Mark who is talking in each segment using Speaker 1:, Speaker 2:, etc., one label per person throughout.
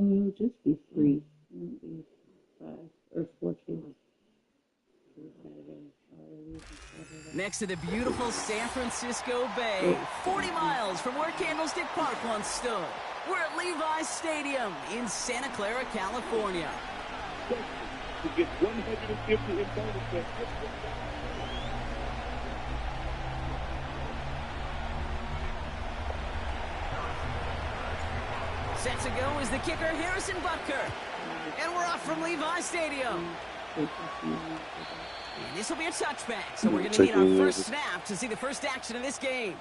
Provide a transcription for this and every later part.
Speaker 1: Oh, it'll just be 3. It won't be 5 or 4 kids.
Speaker 2: Next to the beautiful San Francisco Bay, 40 miles from where Candlestick Park once stood. We're at Levi's Stadium in Santa Clara, California.
Speaker 3: To get 150 in bonus.
Speaker 2: Set to go is the kicker, Harrison Butker. And we're off from Levi's Stadium. And this will be a touchback, so we're going to need our first snap to see the first action of this game.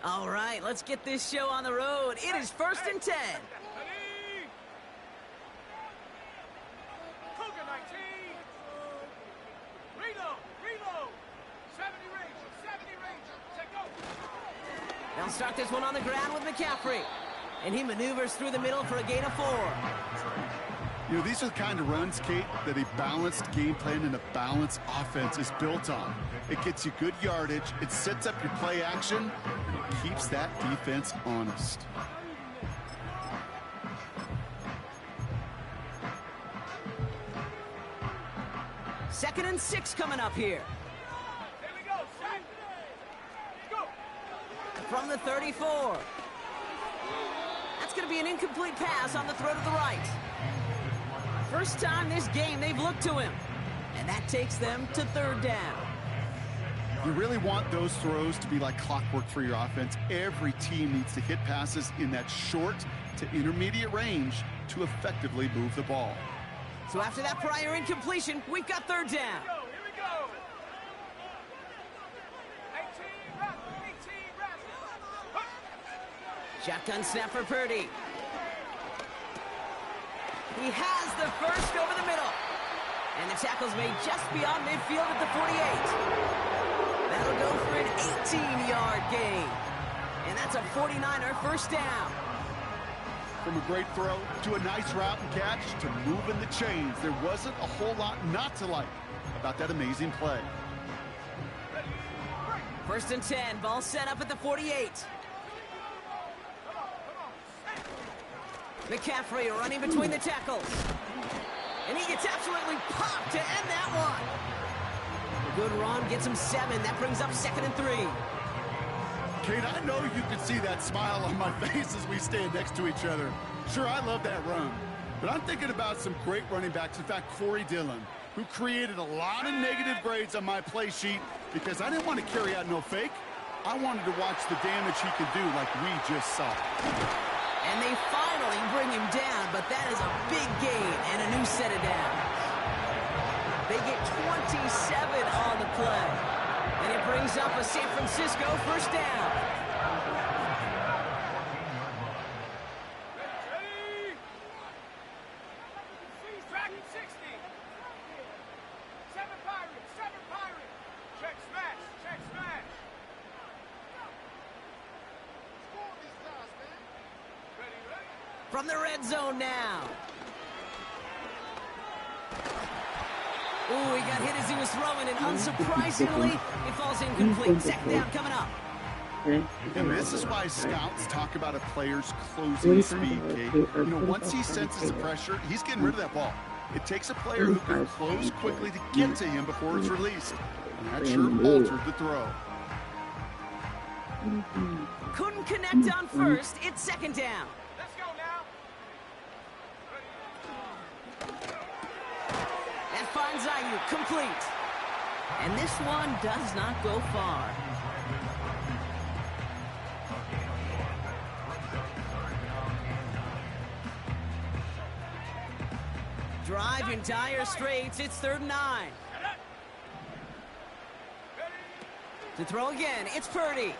Speaker 2: All right, let's get this show on the road. It is 1st and 10. They'll start this one on the ground with McCaffrey. And he maneuvers through the middle for a gain of 4.
Speaker 4: You know, these are the kind of runs, Kate, that a balanced game plan and a balanced offense is built on. It gets you good yardage, it sets up your play action, and it keeps that defense honest.
Speaker 2: Second and 6 coming up here. From the 34. That's going to be an incomplete pass on the throw to the right. First time this game they've looked to him. And that takes them to 3rd down.
Speaker 4: You really want those throws to be like clockwork for your offense. Every team needs to hit passes in that short to intermediate range to effectively move the ball.
Speaker 2: So after that prior incompletion, we've got 3rd down. Shotgun snap for Purdy. He has the first over the middle. And the tackle's made just beyond midfield at the 48. That'll go for an 18-yard gain. And that's a 49er first down.
Speaker 4: From a great throw to a nice route and catch to moving the chains, there wasn't a whole lot not to like about that amazing play.
Speaker 2: 1st and 10, ball set up at the 48. McCaffrey running between the tackles. And he gets absolutely popped to end that one. A good run gets him 7. That brings up 2nd and 3.
Speaker 4: Kate, I know you can see that smile on my face as we stand next to each other. Sure, I love that run. But I'm thinking about some great running backs. In fact, Corey Dillon, who created a lot of negative grades on my play sheet because I didn't want to carry out no fake. I wanted to watch the damage he could do like we just saw.
Speaker 2: And they finally bring him down, but that is a big gain and a new set of downs. They get 27 on the play. And it brings up a San Francisco first down. From the red zone now. Ooh, he got hit as he was throwing, and unsurprisingly, it falls incomplete. 2nd down coming up.
Speaker 4: And this is why scouts talk about a player's closing speed, Kate. You know, once he senses the pressure, he's getting rid of that ball. It takes a player who can close quickly to get to him before it's released. And that sure altered the throw.
Speaker 2: Couldn't connect on first. It's 2nd down. Finds Ayuk complete. And this one does not go far. drive in dire straits. It's 3rd and 9. To throw again, it's Purdy.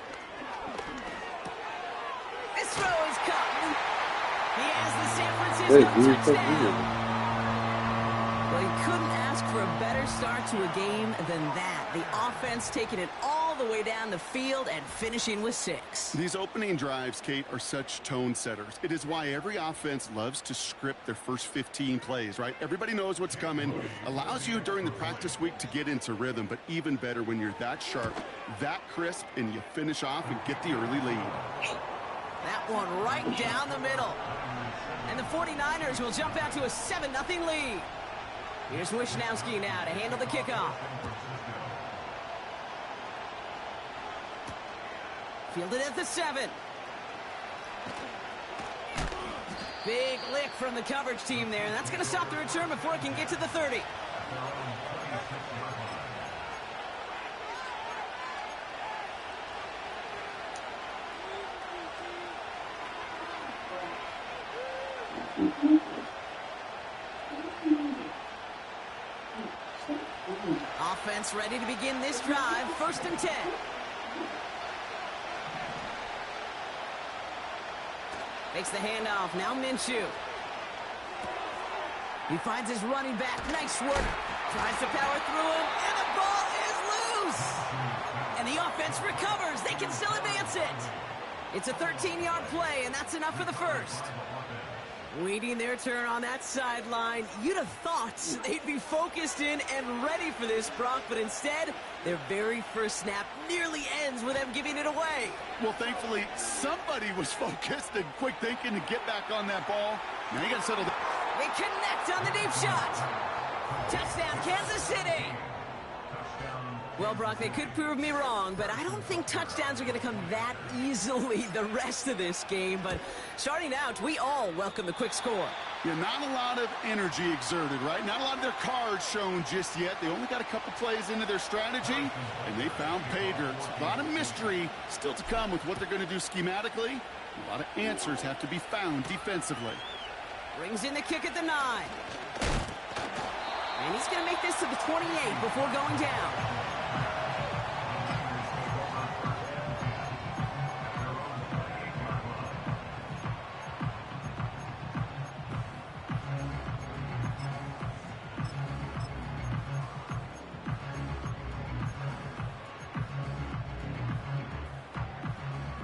Speaker 2: This throw is caught. He has the San Francisco touchdown. Well, he couldn't ask for a better start to a game than that. The offense taking it all the way down the field and finishing with 6.
Speaker 4: These opening drives, Kate, are such tone setters. It is why every offense loves to script their first 15 plays, right? Everybody knows what's coming. Allows you during the practice week to get into rhythm, but even better when you're that sharp, that crisp, and you finish off and get the early lead.
Speaker 2: That one right down the middle. And the 49ers will jump out to a 7-0 lead. Here's Wishnowski now to handle the kickoff. Fielded at the 7. Big lick from the coverage team there. And that's going to stop the return before it can get to the 30. Offense ready to begin this drive. 1st and 10. Makes the handoff. Now Minshew. He finds his running back. Nice work. Tries to power through him. And the ball is loose. And the offense recovers. They can still advance it. It's a 13-yard play, and that's enough for the 1st. Waiting their turn on that sideline. You'd have thought they'd be focused in and ready for this, Brock, but instead, their very first snap nearly ends with them giving it away.
Speaker 4: Well, thankfully, somebody was focused and quick thinking to get back on that ball. Now you got to settle down.
Speaker 2: They connect on the deep shot. Touchdown, Kansas City. Well, Brock, they could prove me wrong, but I don't think touchdowns are going to come that easily the rest of this game. But starting out, we all welcome the quick score.
Speaker 4: Yeah, not a lot of energy exerted, right? Not a lot of their cards shown just yet. They only got a couple plays into their strategy, and they found pay dirt. A lot of mystery still to come with what they're going to do schematically. A lot of answers have to be found defensively.
Speaker 2: Brings in the kick at the 9. And he's going to make this to the 28 before going down.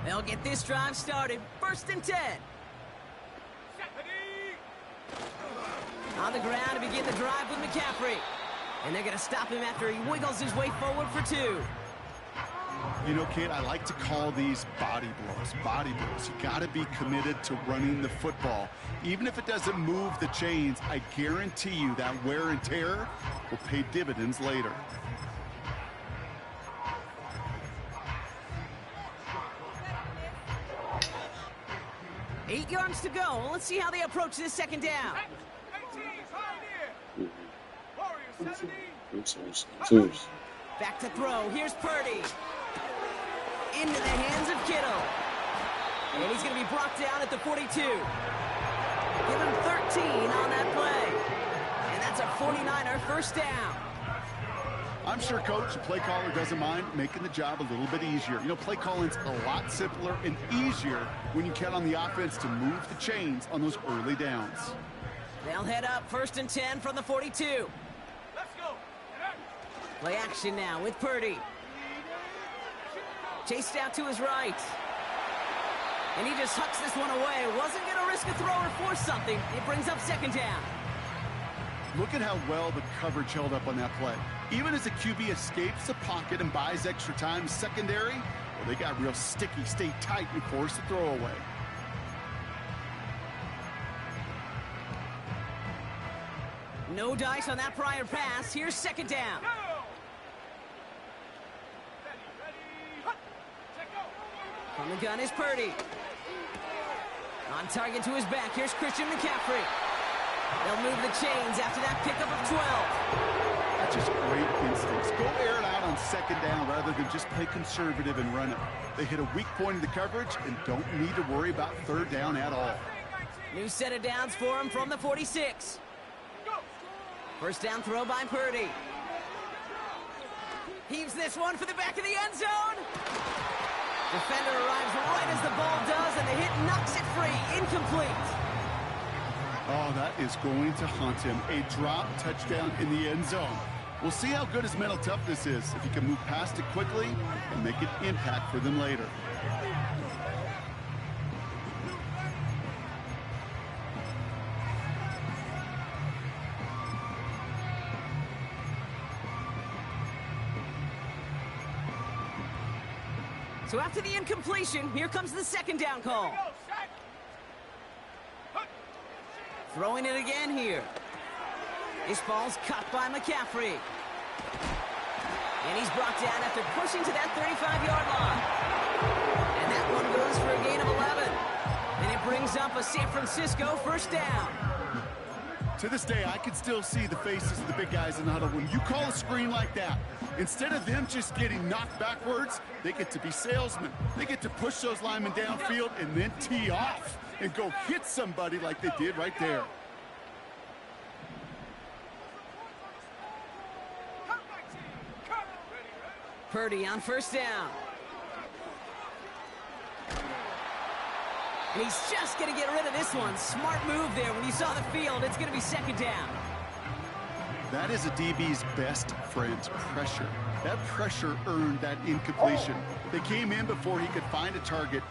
Speaker 2: They'll get this drive started. 1st and 10. On the ground to begin the drive with McCaffrey. And they're going to stop him after he wiggles his way forward for 2.
Speaker 4: You know, Kate, I like to call these body blows. Body blows. You got to be committed to running the football. Even if it doesn't move the chains, I guarantee you that wear and tear will pay dividends later.
Speaker 2: Eight yards to go. Let's see how they approach this 2nd down. Back to throw. Here's Purdy. Into the hands of Kittle. And he's going to be brought down at the 42. Give him 13 on that play. And that's a 49er 1st down.
Speaker 4: I'm sure Coach, the play caller, doesn't mind making the job a little bit easier. You know, play calling's a lot simpler and easier when you count on the offense to move the chains on those early downs.
Speaker 2: They'll head up 1st and 10 from the 42. Let's go. Play action now with Purdy. Chased out to his right. And he just hucks this one away. Wasn't going to risk a throw or force something. It brings up 2nd down.
Speaker 4: Look at how well the coverage held up on that play. Even as the QB escapes the pocket and buys extra time secondary, well, they got real sticky, stay tight, and force the throw away.
Speaker 2: No dice on that prior pass. Here's 2nd down. From the gun is Purdy. On target to his back. Here's Christian McCaffrey. They'll move the chains after that pickup of 12.
Speaker 4: That's just great instincts. Go air it out on 2nd down rather than just play conservative and run it. They hit a weak point in the coverage and don't need to worry about 3rd down at all.
Speaker 2: New set of downs for him from the 46. First down throw by Purdy. Heaves this one for the back of the end zone. Defender arrives right as the ball does, and the hit knocks it free. Incomplete.
Speaker 4: Oh, that is going to haunt him. A drop touchdown in the end zone. We'll see how good his mental toughness is, if he can move past it quickly and make an impact for them later.
Speaker 2: So after the incompletion, here comes the second down call. Throwing it again here. This ball's caught by McCaffrey. And he's brought down after pushing to that 35-yard line. And that one goes for a gain of 11. And it brings up a San Francisco first down.
Speaker 4: To this day, I can still see the faces of the big guys in the huddle. When you call a screen like that, instead of them just getting knocked backwards, they get to be salesmen. They get to push those linemen downfield and then tee off and go hit somebody like they did right there.
Speaker 2: Purdy on first down. And he's just going to get rid of this one. Smart move there. When you saw the field, it's going to be second down.
Speaker 4: That is a DB's best friend, pressure. That pressure earned that incompletion. They came in before he could find a target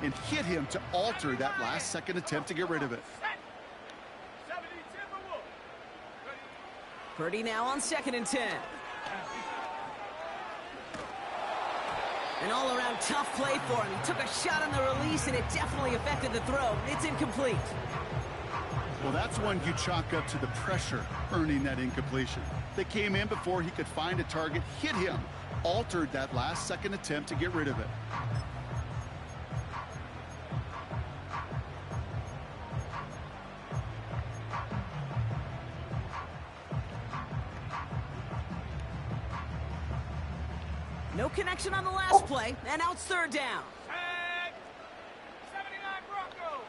Speaker 4: and hit him to alter that last-second attempt to get rid of it.
Speaker 2: Purdy now on 2nd and 10. An all-around tough play for him. He took a shot on the release, and it definitely affected the throw. It's incomplete.
Speaker 4: Well, that's one you chalk up to the pressure earning that incompletion. They came in before he could find a target, hit him, altered that last-second attempt to get rid of it.
Speaker 2: No connection on the last play, and now it's third down.
Speaker 5: Tag, 79 Broncos.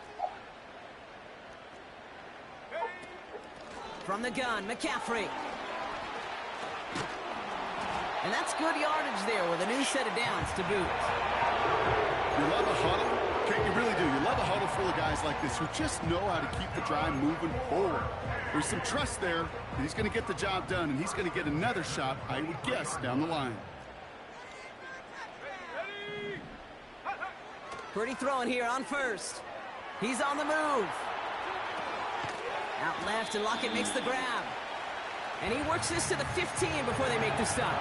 Speaker 2: From the gun, McCaffrey. And that's good yardage there with a new set of downs to boot.
Speaker 4: You love a huddle? Okay, you really do. You love a huddle full of guys like this who just know how to keep the drive moving forward. There's some trust there that he's going to get the job done, and he's going to get another shot, I would guess, down the line.
Speaker 2: Purdy throwing here on first. He's on the move. Out left, and Lockett makes the grab. And he works this to the 15 before they make the stop.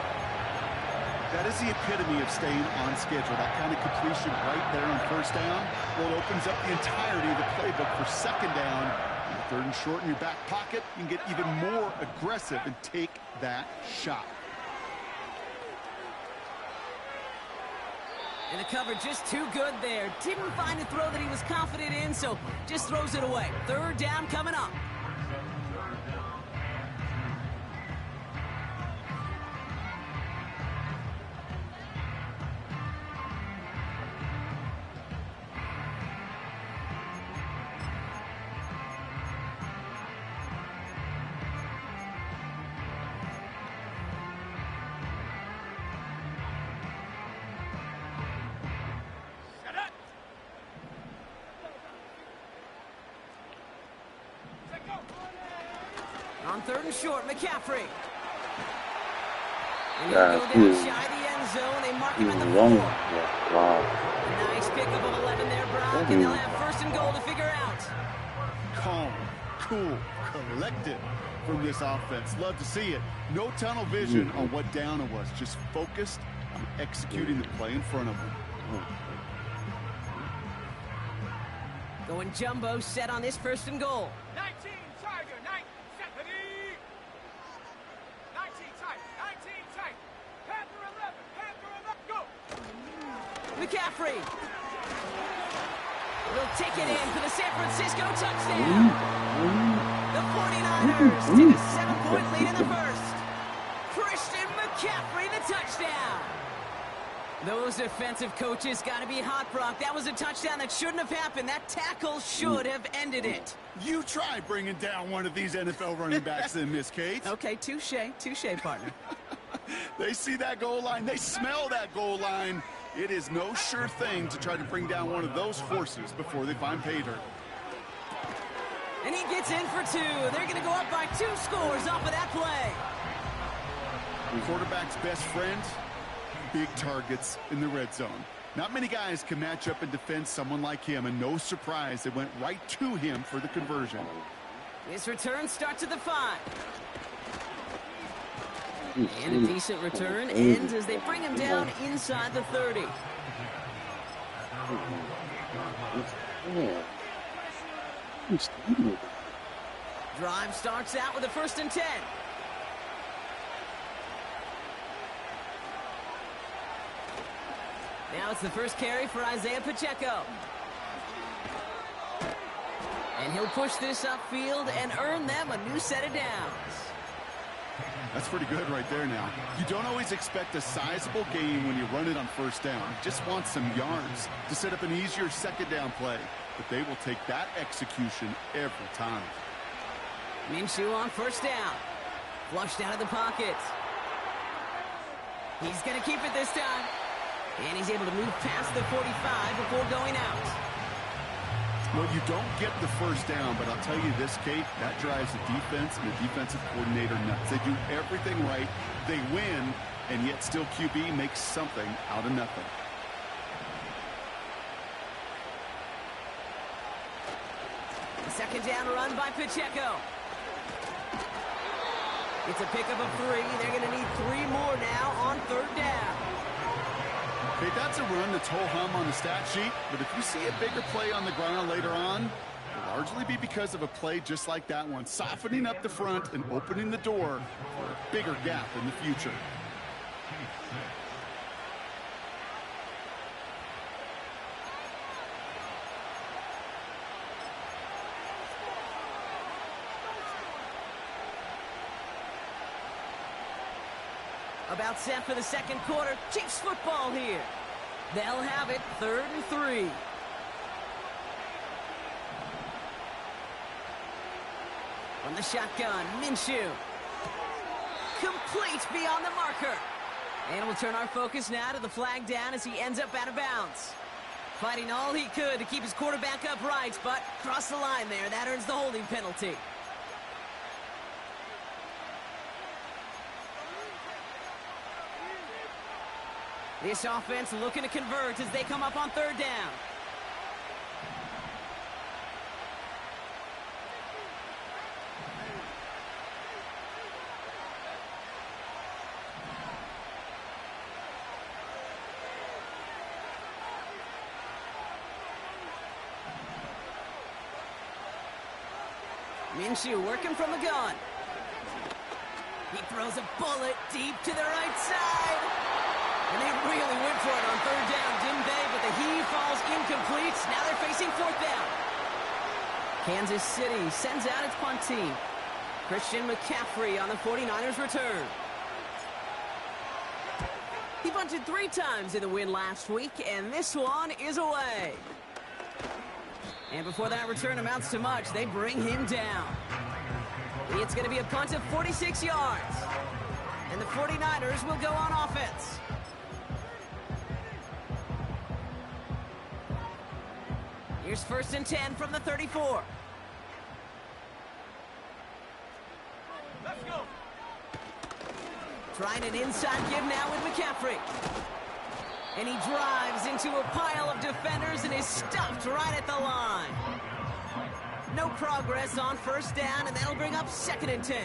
Speaker 4: That is the epitome of staying on schedule. That kind of completion right there on first down. Well, it opens up the entirety of the playbook for second down. Third and short in your back pocket, you can get even more aggressive and take that shot.
Speaker 2: And the cover just too good there. Didn't find a throw that he was confident in, so just throws it away. Third down coming up. On third and short, McCaffrey. And he'll go down shy the end zone. They mark him at the 4.
Speaker 6: Wow.
Speaker 2: A nice pickup of 11 there, Brock, and they'll have first and goal to figure out.
Speaker 4: Calm, cool, collected from this offense. Love to see it. No tunnel vision on what down it was. Just focused on executing the play in front of them.
Speaker 2: Going jumbo set on this first and goal.
Speaker 5: 19 Tiger, 9 Stephanie. 19 tight, 19 tight. Panther 11, go.
Speaker 2: McCaffrey will take it in for the San Francisco touchdown. The 49ers take a 7-point lead in the first. Christian McCaffrey, the touchdown. Those defensive coaches got to be hot, Brock. That was a touchdown that shouldn't have happened. That tackle should have ended it.
Speaker 4: You try bringing down one of these NFL running backs then, Miss Kate.
Speaker 2: Okay, touche, partner.
Speaker 4: They see that goal line. They smell that goal line. It is no sure thing to try to bring down one of those horses before they find pay dirt.
Speaker 2: And he gets in for 2. They're going to go up by 2 scores off of that play.
Speaker 4: Quarterback's best friend, big targets in the red zone. Not many guys can match up and defend someone like him, and no surprise, they went right to him for the conversion.
Speaker 2: This return starts at the 5. And a decent return ends as they bring him down inside the 30. Drive starts out with a 1st and 10. Now it's the first carry for Isaiah Pacheco. And he'll push this upfield and earn them a new set of downs.
Speaker 4: That's pretty good right there now. You don't always expect a sizable gain when you run it on 1st down. You just want some yards to set up an easier 2nd down play. But they will take that execution every time.
Speaker 2: Minshew on 1st down. Flushed out of the pocket. He's going to keep it this time. And he's able to move past the 45 before going out.
Speaker 4: Well, you don't get the 1st down, but I'll tell you this, Kate, that drives the defense and the defensive coordinator nuts. They do everything right. They win, and yet still QB makes something out of nothing.
Speaker 2: The 2nd down run by Pacheco. It's a pickup of 3. They're going to need 3 more now on 3rd down.
Speaker 4: Okay, that's a run that's ho-hum on the stat sheet, but if you see a bigger play on the ground later on, it'll largely be because of a play just like that one, softening up the front and opening the door for a bigger gap in the future.
Speaker 2: About set for the 2nd quarter. Chiefs football here. They'll have it 3rd and 3. From the shotgun, Minshew. Complete beyond the marker. And we'll turn our focus now to the flag down as he ends up out of bounds. Fighting all he could to keep his quarterback upright, but crossed the line there. That earns the holding penalty. This offense looking to convert as they come up on 3rd down. Minshew working from the gun. He throws a bullet deep to the right side. And they really went for it on 3rd down, didn't they? But the heave falls incomplete. Now they're facing 4th down. Kansas City sends out its punt team. Christian McCaffrey on the 49ers return. He punted 3 times in the win last week, and this one is away. And before that return amounts to much, they bring him down. It's going to be a punt of 46 yards. And the 49ers will go on offense. Here's 1st and 10 from the 34.
Speaker 5: Let's go.
Speaker 2: Trying an inside give now with McCaffrey. And he drives into a pile of defenders and is stopped right at the line. No progress on 1st down, and that'll bring up 2nd and 10.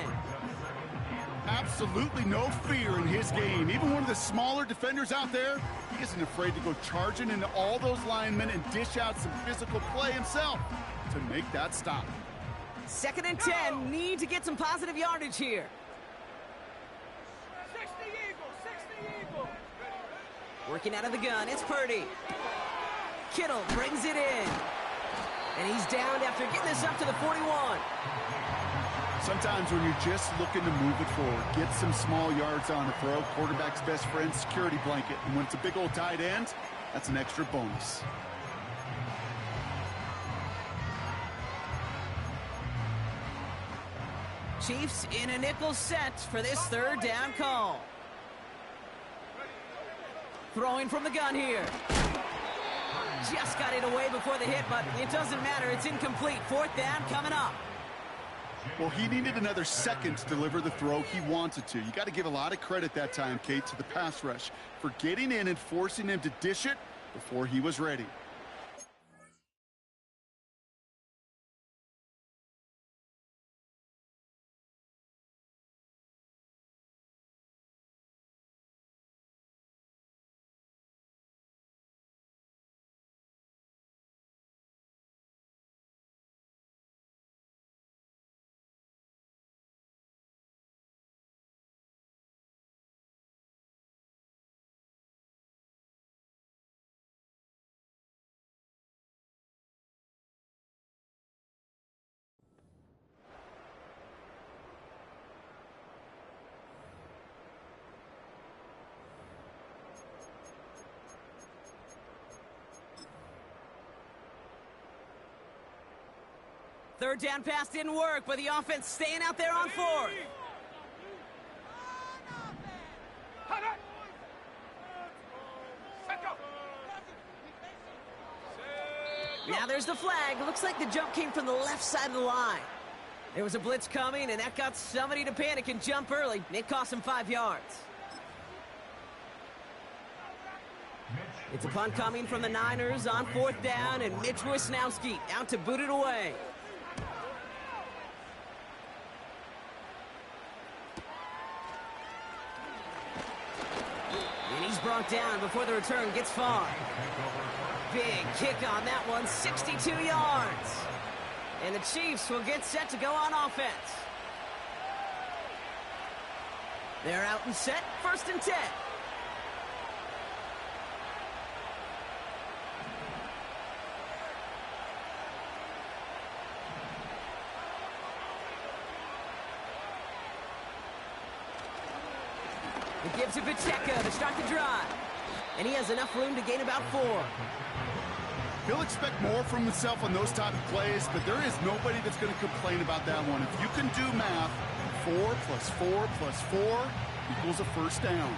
Speaker 4: Absolutely no fear in his game. Even one of the smaller defenders out there, he isn't afraid to go charging into all those linemen and dish out some physical play himself to make that stop.
Speaker 2: 2nd and 10, need to get some positive yardage here.
Speaker 5: 60 Eagles.
Speaker 2: Working out of the gun, it's Purdy. Kittle brings it in. And he's downed after getting this up to the 41.
Speaker 4: Sometimes when you're just looking to move it forward, get some small yards on a throw, quarterback's best friend, security blanket. And when it's a big old tight end, that's an extra bonus.
Speaker 2: Chiefs in a nickel set for this third down call. Throwing from the gun here. Just got it away before the hit, but it doesn't matter. It's incomplete. Fourth down coming up.
Speaker 4: Well, he needed another second to deliver the throw he wanted to. You got to give a lot of credit that time, Kate, to the pass rush for getting in and forcing him to dish it before he was ready.
Speaker 2: Third down pass didn't work, but the offense staying out there on fourth. Now there's the flag. Looks like the jump came from the left side of the line. There was a blitz coming, and that got somebody to panic and jump early. It cost him 5 yards. It's a punt coming from the Niners on fourth down, and Mitch Wisnowski out to boot it away. And he's brought down before the return gets far. Big kick on that one, 62 yards. And the Chiefs will get set to go on offense. They're out and set, 1st and 10. It gives to Pacheco to start the drive. And he has enough room to gain about 4.
Speaker 4: He'll expect more from himself on those type of plays, but there is nobody that's going to complain about that one. If you can do math, 4 plus 4 plus 4 equals a first down.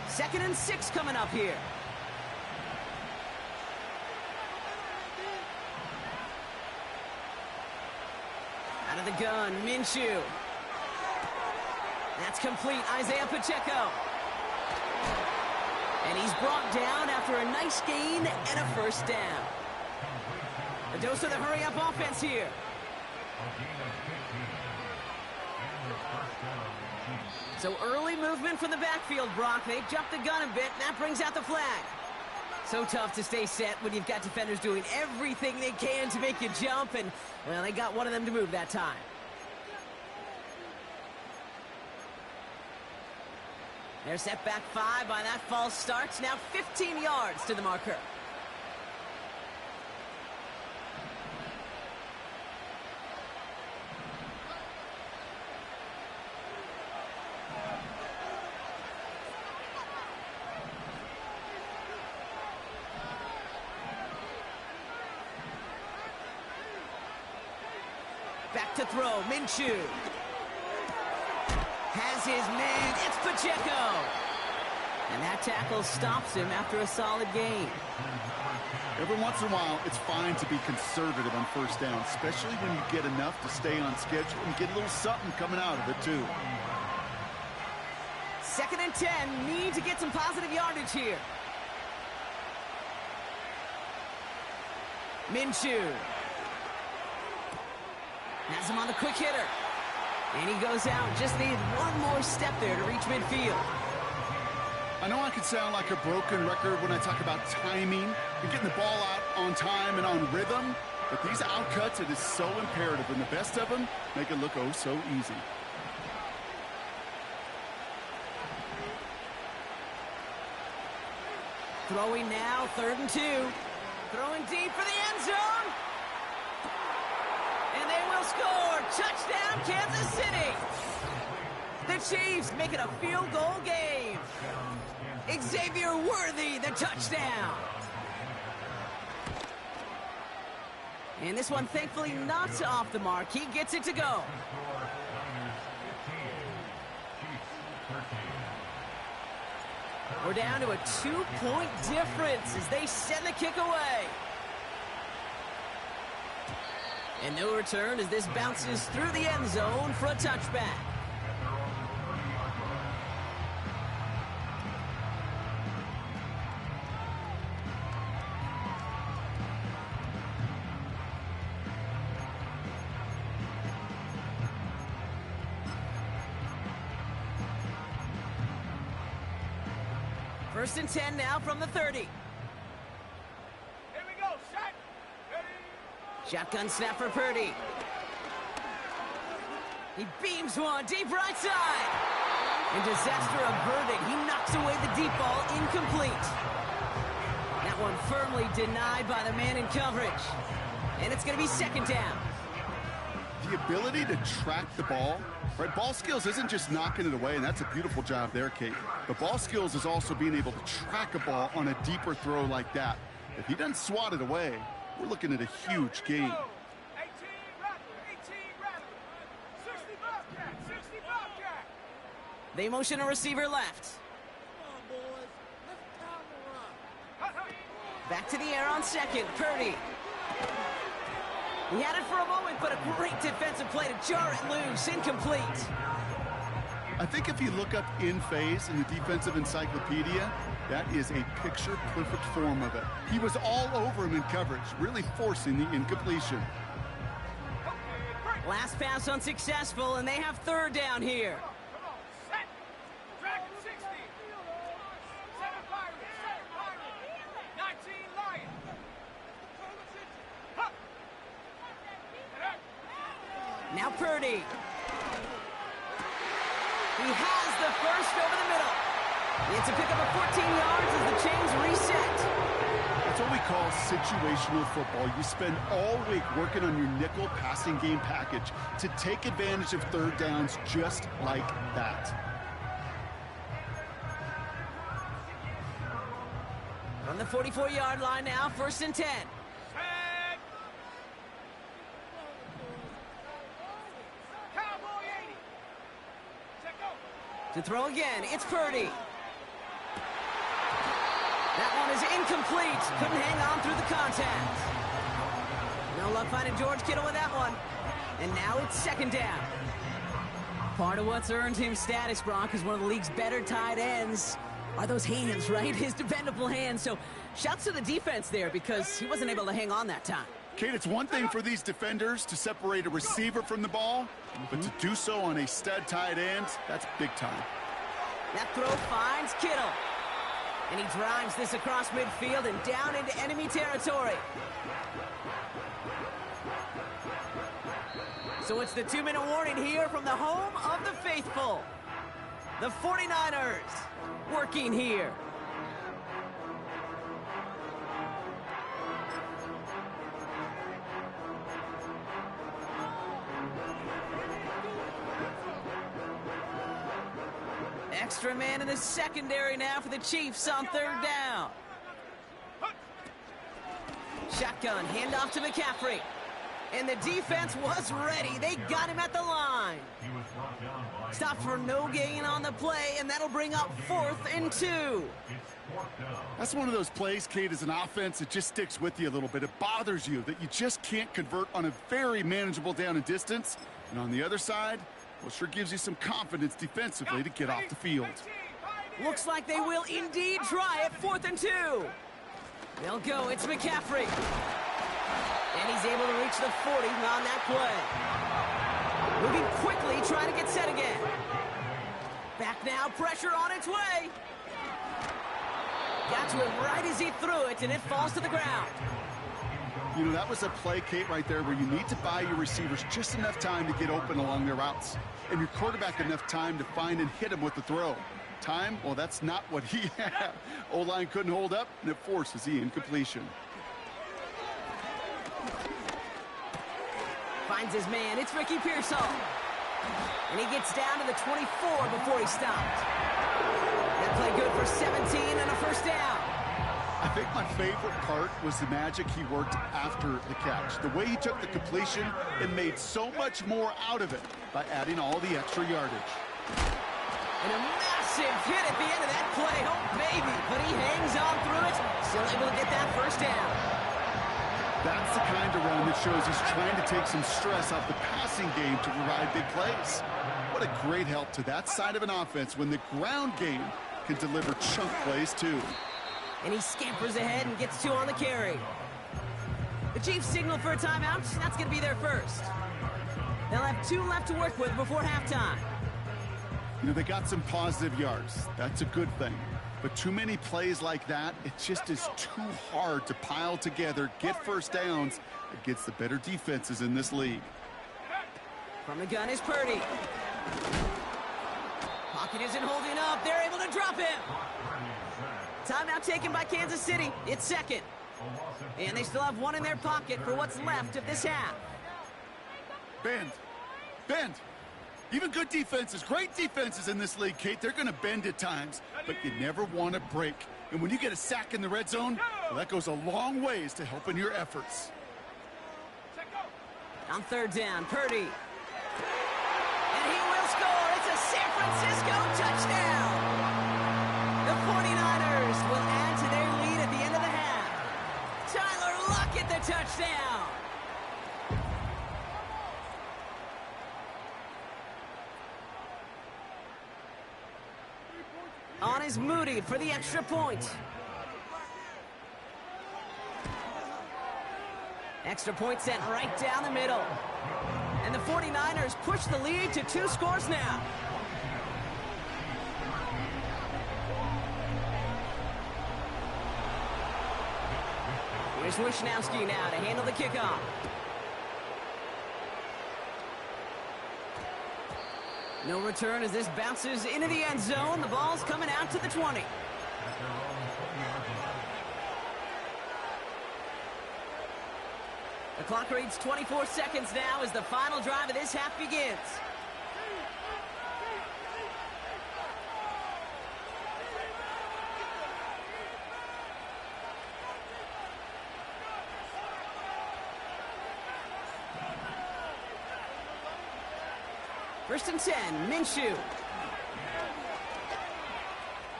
Speaker 2: Second and 6 coming up here. Out of the gun, Minshew. That's complete, Isaiah Pacheco. And he's brought down after a nice gain and a first down. A dose of the hurry-up offense here. So early movement from the backfield, Brock. They jumped the gun a bit, and that brings out the flag. So tough to stay set when you've got defenders doing everything they can to make you jump, and, well, they got one of them to move that time. They're set back 5 by that false start. Now 15 yards to the marker. Back to throw, Minshew. Has his man, it's Pacheco. And that tackle stops him after a solid gain.
Speaker 4: Every once in a while, it's fine to be conservative on first down, especially when you get enough to stay on schedule and get a little something coming out of it, too.
Speaker 2: Second and 10, need to get some positive yardage here. Minshew. Has him on the quick hitter. And he goes out. Just needed one more step there to reach midfield.
Speaker 4: I know I could sound like a broken record when I talk about timing and getting the ball out on time and on rhythm, but these outcuts, it is so imperative, and the best of them make it look oh so easy.
Speaker 2: Throwing now, 3rd and 2. Throwing deep for the end zone. And they will score. Touchdown, Kansas City. The Chiefs make it a field goal game. Xavier Worthy, the touchdown. And this one, thankfully, not off the mark. He gets it to go. We're down to a 2-point difference as they send the kick away. And no return as this bounces through the end zone for a touchback. First and 10 now from the 30.
Speaker 5: Here we go, set. Ready.
Speaker 2: Shotgun snap for Purdy. He beams one deep right side. And disaster averted. He knocks away the deep ball, incomplete. That one firmly denied by the man in coverage. And it's going to be 2nd down.
Speaker 4: The ability to track the ball, right? Ball skills isn't just knocking it away, and that's a beautiful job there, Kate. But ball skills is also being able to track a ball on a deeper throw like that. If he doesn't swat it away, we're looking at a huge gain.
Speaker 5: 18 rather. 65 cat, 65 cat.
Speaker 2: They motion a receiver left. Back to the air on 2nd. Purdy. He had it for a moment, but a great defensive play to jar it loose. Incomplete.
Speaker 4: I think if you look up in phase in the defensive encyclopedia, that is a picture-perfect form of it. He was all over him in coverage, really forcing the incompletion.
Speaker 2: Last pass unsuccessful, and they have 3rd down here.
Speaker 5: Come on, set. Dragon 60. 7 Pirates, 19 Lions. Huh.
Speaker 2: Now Purdy. He has the first over the middle. It's a pickup of 14 yards as the chains reset.
Speaker 4: That's what we call situational football. You spend all week working on your nickel passing game package to take advantage of 3rd downs just like that.
Speaker 2: From the 44-yard line now, 1st and 10.
Speaker 5: Set. Cowboy 80. Check go.
Speaker 2: To throw again, it's Purdy. That one is incomplete. Couldn't hang on through the contact. No luck finding George Kittle with that one. And now it's 2nd down. Part of what's earned him status, Brock, is one of the league's better tight ends. Are those hands, right? His dependable hands. So shouts to the defense there because he wasn't able to hang on that time.
Speaker 4: Kate, it's one thing for these defenders to separate a receiver from the ball, but to do so on a stud tight end, that's big time.
Speaker 2: That throw finds Kittle. And he drives this across midfield and down into enemy territory. So it's the 2-minute warning here from the home of the faithful. The 49ers working here. Extra man in the secondary now for the Chiefs on 3rd down. Shotgun, handoff to McCaffrey. And the defense was ready. They got him at the line. Stopped for no gain on the play, and that'll bring up 4th and 2.
Speaker 4: That's one of those plays, Kate, as an offense, it just sticks with you a little bit. It bothers you that you just can't convert on a very manageable down and distance. And on the other side, well, sure gives you some confidence defensively to get off the field.
Speaker 2: Looks like they will indeed try it. 4th and 2. They'll go. It's McCaffrey. And he's able to reach the 40 on that play. Moving quickly, trying to get set again. Back now, pressure on its way. Got to him right as he threw it, and it falls to the ground.
Speaker 4: You know, that was a play, Kate, right there where you need to buy your receivers just enough time to get open along their routes and your quarterback enough time to find and hit them with the throw. Time, well, that's not what he had. O-line couldn't hold up, and it forces the incompletion.
Speaker 2: Finds his man. It's Ricky Pearsall. And he gets down to the 24 before he stopped. That play good for 17 and a first down.
Speaker 4: I think my favorite part was the magic he worked after the catch. The way he took the completion and made so much more out of it by adding all the extra yardage.
Speaker 2: And a massive hit at the end of that play. Oh, baby. But he hangs on through it. Still able to get that first down.
Speaker 4: That's the kind of run that shows he's trying to take some stress off the passing game to provide big plays. What a great help to that side of an offense when the ground game can deliver chunk plays too.
Speaker 2: And he scampers ahead and gets 2 on the carry. The Chiefs signal for a timeout. That's going to be their first. They'll have 2 left to work with before halftime.
Speaker 4: You know, they got some positive yards. That's a good thing. But too many plays like that, it just is too hard to pile together, get first downs against the better defenses in this league.
Speaker 2: From the gun is Purdy. Pocket isn't holding up. They're able to drop him. Timeout taken by Kansas City. It's second. And they still have 1 in their pocket for what's left of this half.
Speaker 4: Bend. Bend. Even good defenses, great defenses in this league, Kate, they're going to bend at times, but you never want to break. And when you get a sack in the red zone, well, that goes a long ways to helping your efforts.
Speaker 2: On third down, Purdy. And he will score. It's a San Francisco touchdown. The 49ers will add to their lead at the end of the half. Tyler Lockett, the touchdown. On is Moody for the extra point. Extra point sent right down the middle. And the 49ers push the lead to 2 scores now. Here's Wishnowski now to handle the kickoff. No return as this bounces into the end zone. The ball's coming out to the 20. The clock reads 24 seconds now as the final drive of this half begins. First and 10, Minshew.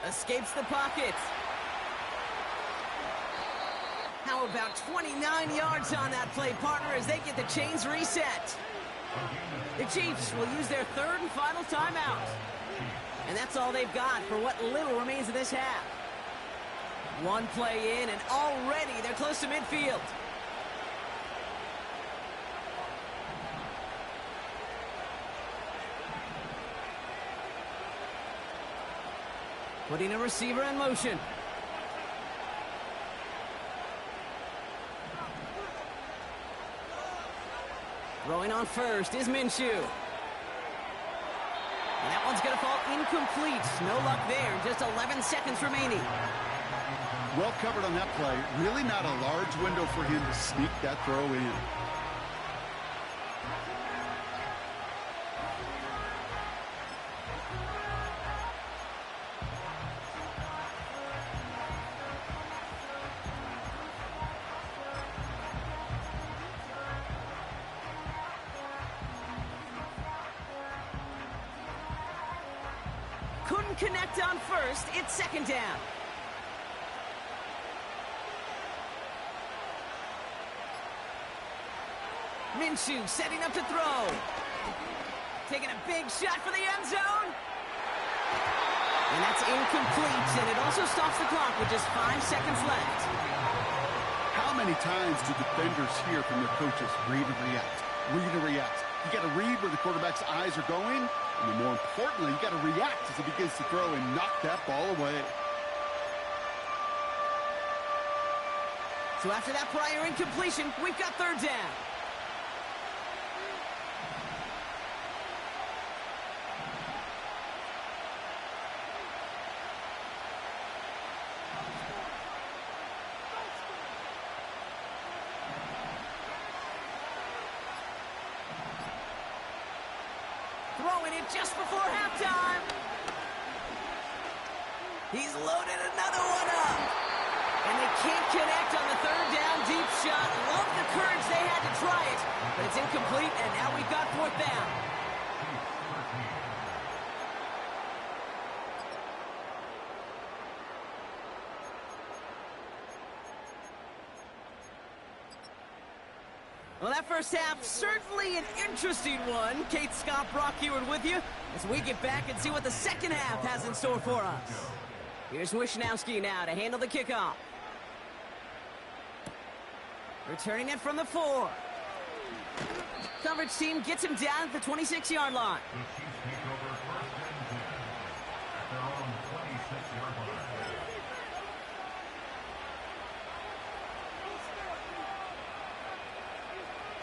Speaker 2: Escapes the pocket. How about 29 yards on that play, partner, as they get the chains reset. The Chiefs will use their 3rd and final timeout. And that's all they've got for what little remains of this half. 1 play in, and already they're close to midfield. Putting a receiver in motion. Throwing on first is Minshew. And that one's going to fall incomplete. No luck there. Just 11 seconds remaining.
Speaker 4: Well covered on that play. Really not a large window for him to sneak that throw in.
Speaker 2: Couldn't connect on first. It's second down. Minshew setting up to throw. Taking a big shot for the end zone. And that's incomplete, and it also stops the clock with just 5 seconds left.
Speaker 4: How many times do defenders hear from their coaches, read and react, read and react? You got to read where the quarterback's eyes are going, and then more importantly, you got to react as he begins to throw and knock that ball away.
Speaker 2: So after that prior incompletion, we've got third down. throwing it just before halftime. He's loaded another one up. And they can't connect on the third down deep shot. Love the courage they had to try it. But it's incomplete, and now we've got fourth down. Well, that first half, certainly an interesting one. Kate Scott, Brock Eward with you as we get back and see what the second half has in store for us. Here's Wisnowski now to handle the kickoff. Returning it from the 4. Coverage team gets him down at the 26-yard line.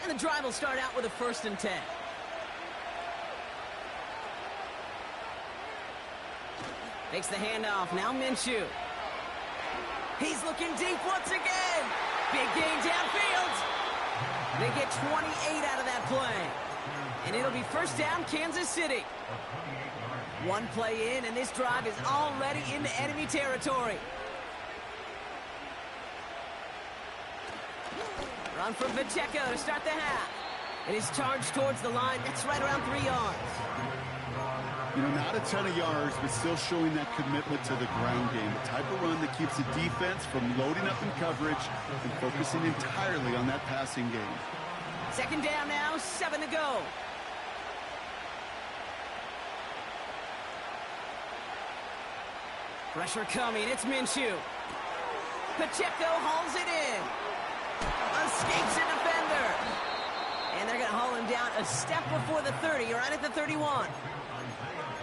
Speaker 2: And the drive will start out with a 1st and 10. Makes the handoff. Now Minshew. He's looking deep once again. Big gain downfield. They get 28 out of that play. And it'll be 1st down, Kansas City. One play in, and this drive is already into enemy territory. Run from Pacheco to start the half. It is charged towards the line. That's right around 3 yards.
Speaker 4: You know, not a ton of yards, but still showing that commitment to the ground game. The type of run that keeps the defense from loading up in coverage and focusing entirely on that passing game.
Speaker 2: 2nd down now, 7 to go. Pressure coming, it's Minshew. Pacheco hauls it in. Escapes a defender. And they're going to haul him down a step before the 30, right at the 31.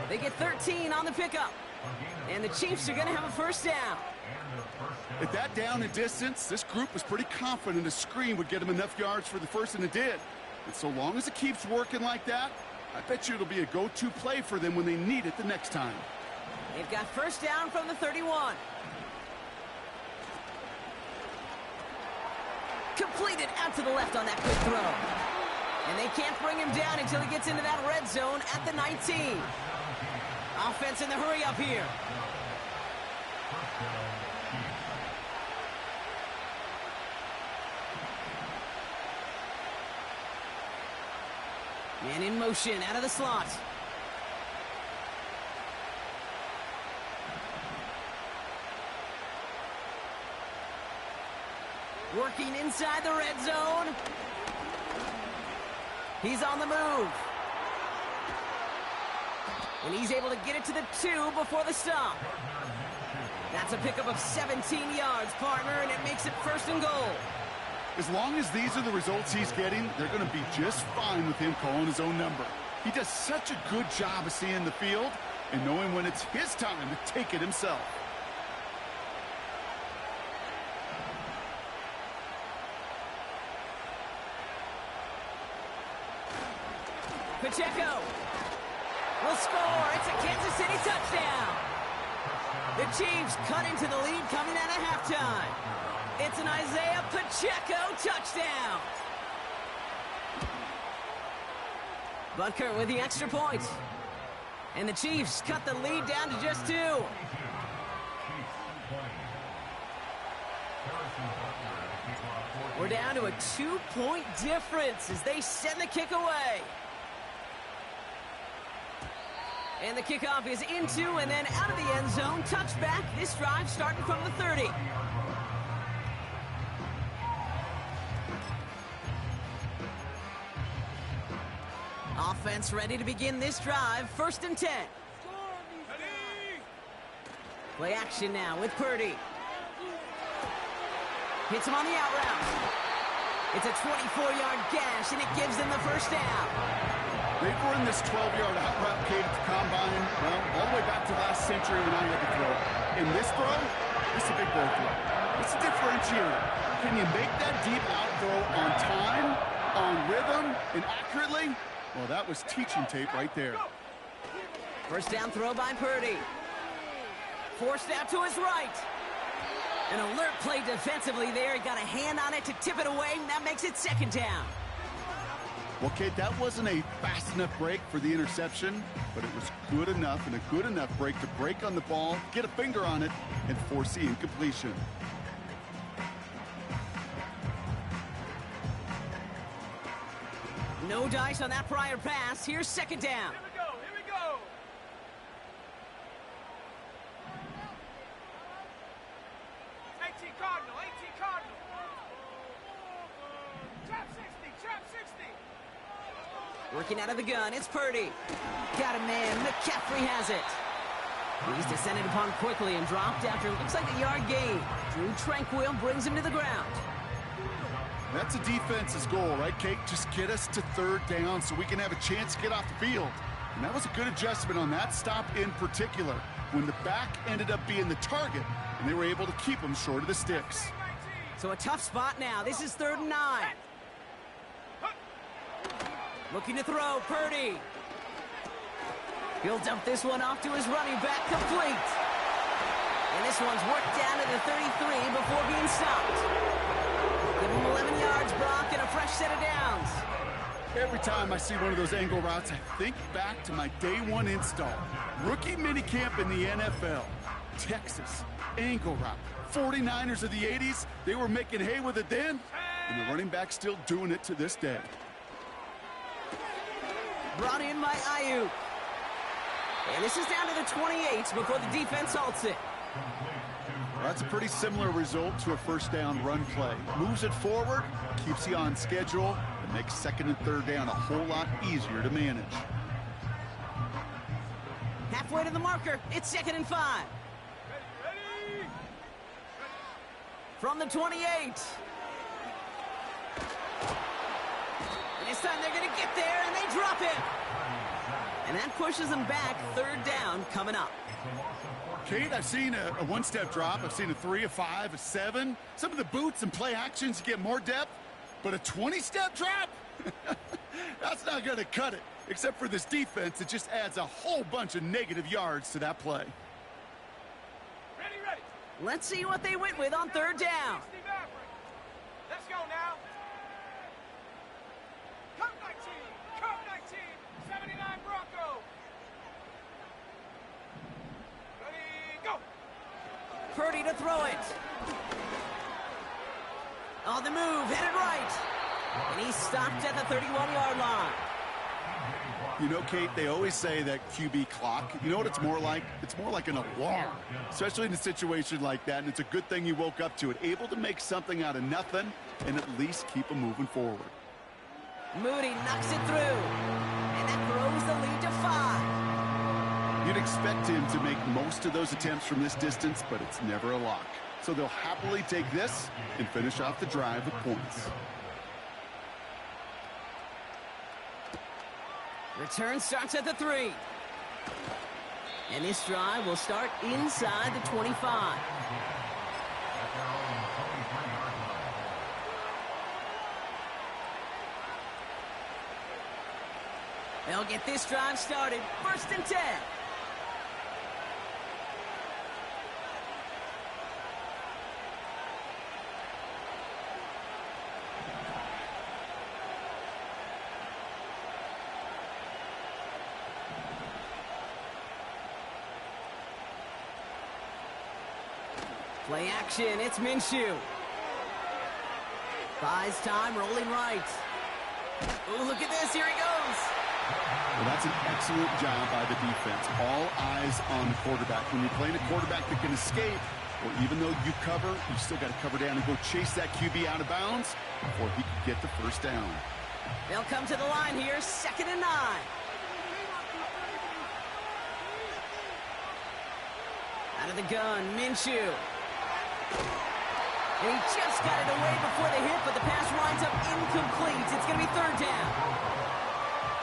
Speaker 2: They get 13 on the pickup. And the Chiefs are going to have a 1st down.
Speaker 4: At that down and distance, this group was pretty confident a screen would get them enough yards for the 1st, and it did. And so long as it keeps working like that, I bet you it'll be a go-to play for them when they need it the next time.
Speaker 2: They've got 1st down from the 31. Completed out to the left on that quick throw. And they can't bring him down until he gets into that red zone at the 19. Offense in the hurry up here. And in motion out of the slot. Working inside the red zone. He's on the move. And he's able to get it to the 2 before the stop. That's a pickup of 17 yards, partner, and it makes it 1st and goal.
Speaker 4: As long as these are the results he's getting, they're going to be just fine with him calling his own number. He does such a good job of seeing the field and knowing when it's his time to take it himself.
Speaker 2: Pacheco will score. It's a Kansas City touchdown. The Chiefs cut into the lead coming out of halftime. It's an Isaiah Pacheco touchdown. Butker with the extra point. And the Chiefs cut the lead down to just 2. We're down to a 2-point difference as they send the kick away. And the kickoff is into and then out of the end zone. Touchback. This drive starting from the 30. Offense ready to begin this drive. 1st and 10. Play action now with Purdy. Hits him on the out route. It's a 24-yard gash, and it gives them the 1st down.
Speaker 4: They've run this 12-yard out route, Kate, at the combine, well, all the way back to last century when I had to throw. In this throw, it's a big boy throw. It's a differentiator. Can you make that deep out throw on time, on rhythm, and accurately? Well, that was teaching tape right there.
Speaker 2: 1st down throw by Purdy. Forced out to his right. An alert play defensively there. He got a hand on it to tip it away, and that makes it 2nd down.
Speaker 4: Well, Kate, that wasn't a fast enough break for the interception, but it was good enough and a good enough break to break on the ball, get a finger on it, and force the incompletion.
Speaker 2: No dice on that prior pass. Here's second down.
Speaker 5: Here we go, here we go. Cardinal, 18 Cardinal. Trap 60.
Speaker 2: Working out of the gun, it's Purdy. Got a man, McCaffrey has it. He's descended upon quickly and dropped after looks like a yard gain. Drew Tranquil brings him to the ground.
Speaker 4: That's a defense's goal, right, Kate? Just get us to third down so we can have a chance to get off the field. And that was a good adjustment on that stop in particular, when the back ended up being the target, and they were able to keep him short of the sticks.
Speaker 2: So a tough spot now. This is 3rd and 9. Looking to throw, Purdy. He'll dump this one off to his running back, complete. And this one's worked down to the 33 before being stopped. Give him 11 yards, Brock, and a fresh set of downs.
Speaker 4: Every time I see one of those angle routes, I think back to my day one install. Rookie minicamp in the NFL. Texas, angle route. 49ers of the 80s, they were making hay with it then, and the running back's still doing it to this day.
Speaker 2: Brought in by Ayuk. And this is down to the 28 before the defense halts it.
Speaker 4: That's a pretty similar result to a first down run play. Moves it forward, keeps you on schedule, and makes 2nd and 3rd down a whole lot easier to manage.
Speaker 2: Halfway to the marker, it's 2nd and 5.
Speaker 5: Ready.
Speaker 2: From the 28. And this time they're going to get there, and they drop it. And that pushes them back. 3rd down coming up.
Speaker 4: Kate, I've seen a one-step drop. I've seen a 3, a 5, a 7. Some of the boots and play actions get more depth, but a 20-step drop? That's not going to cut it. Except for this defense, it just adds a whole bunch of negative yards to that play.
Speaker 5: Ready.
Speaker 2: Let's see what they went with on 3rd down.
Speaker 5: Let's go now. Cup 19, 79 Bronco. Ready, go.
Speaker 2: Purdy to throw it. On the move, headed right. And he's stopped at the 31-yard line.
Speaker 4: You know, Kate, they always say that QB clock, you know what it's more like? It's more like an alarm, especially in a situation like that, and it's a good thing you woke up to it, able to make something out of nothing and at least keep them moving forward.
Speaker 2: Moody knocks it through, and that grows the lead to 5.
Speaker 4: You'd expect him to make most of those attempts from this distance, but it's never a lock. So they'll happily take this and finish off the drive with points.
Speaker 2: Return starts at the 3. And this drive will start inside the 25. They'll get this drive started. 1st and 10. Play action, it's Minshew. Buys time, rolling right. Ooh, look at this, here he goes.
Speaker 4: Well, that's an excellent job by the defense. All eyes on the quarterback. When you're playing a quarterback that can escape, or even though you cover, you still got to cover down and go chase that QB out of bounds before he can get the 1st down.
Speaker 2: They'll come to the line here, 2nd and 9. Out of the gun, Minshew. And he just got it away before the hit, but the pass winds up incomplete. It's going to be 3rd down.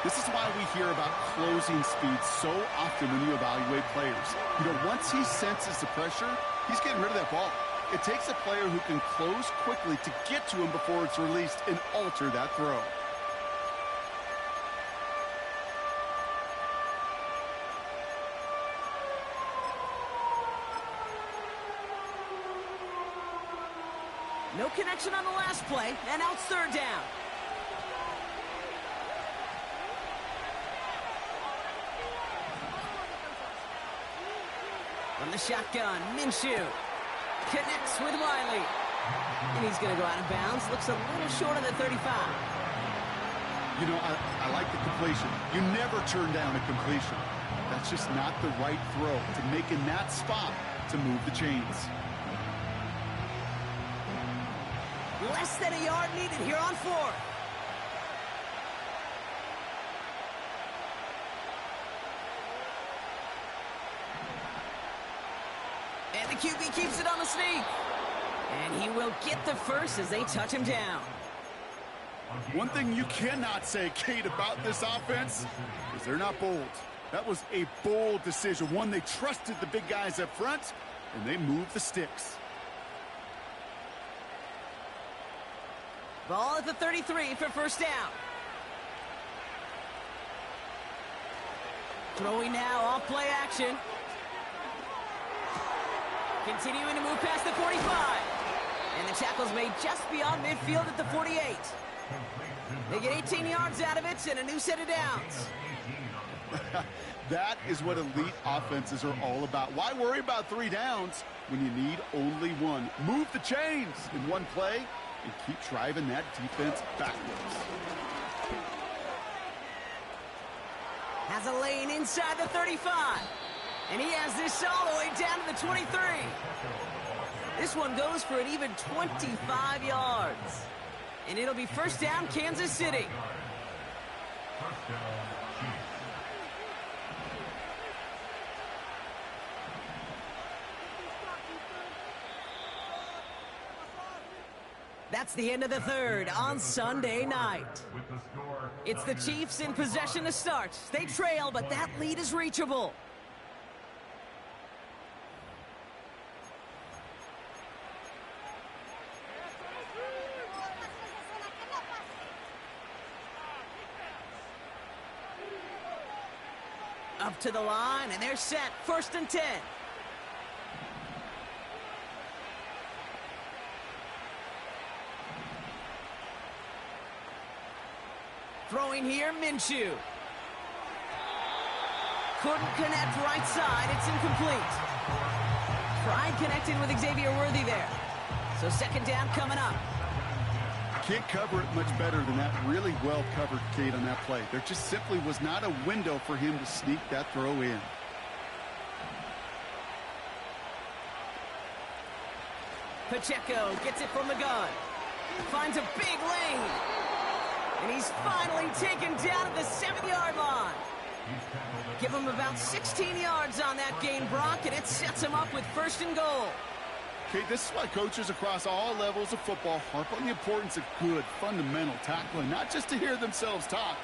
Speaker 4: This is why we hear about closing speed so often when you evaluate players. You know, once he senses the pressure, he's getting rid of that ball. It takes a player who can close quickly to get to him before it's released and alter that throw.
Speaker 2: No connection on the last play, and now it's 3rd down. the shotgun, Minshew connects with Wiley. And he's going to go out of bounds. Looks a little short of the 35.
Speaker 4: You know, I like the completion. You never turn down a completion. That's just not the right throw to make in that spot to move the chains.
Speaker 2: Less than a yard needed here on fourth. And the QB keeps it on the sneak. And he will get the first as they touch him down.
Speaker 4: One thing you cannot say, Kate, about this offense is they're not bold. That was a bold decision. One, they trusted the big guys up front, and they moved the sticks.
Speaker 2: Ball at the 33 for first down. Throwing now off play action. Continuing to move past the 45. And the tackle's made just beyond midfield at the 48. They get 18 yards out of it and a new set of downs.
Speaker 4: That is what elite offenses are all about. Why worry about 3 downs when you need only one? Move the chains in one play and keep driving that defense backwards.
Speaker 2: Has a lane inside the 35. And he has this all the way down to the 23. This one goes for an even 25 yards. And it'll be first down, Kansas City. That's the end of the third on Sunday night. It's the Chiefs in possession to start. They trail, but that lead is reachable. Up to the line, and they're set. First and 10. Throwing here, Minshew. Couldn't connect right side. It's incomplete. Tried connecting with Xavier Worthy there. So second down coming up.
Speaker 4: Can't cover it much better than that. Really well covered, Kate, on that play. There just simply was not a window for him to sneak that throw in.
Speaker 2: Pacheco gets it from the gun. Finds a big lane. And he's finally taken down at the 7-yard line. Give him about 16 yards on that gain, Brock, and it sets him up with first and goal.
Speaker 4: Okay, this is why coaches across all levels of football harp on the importance of good, fundamental tackling, not just to hear themselves talk.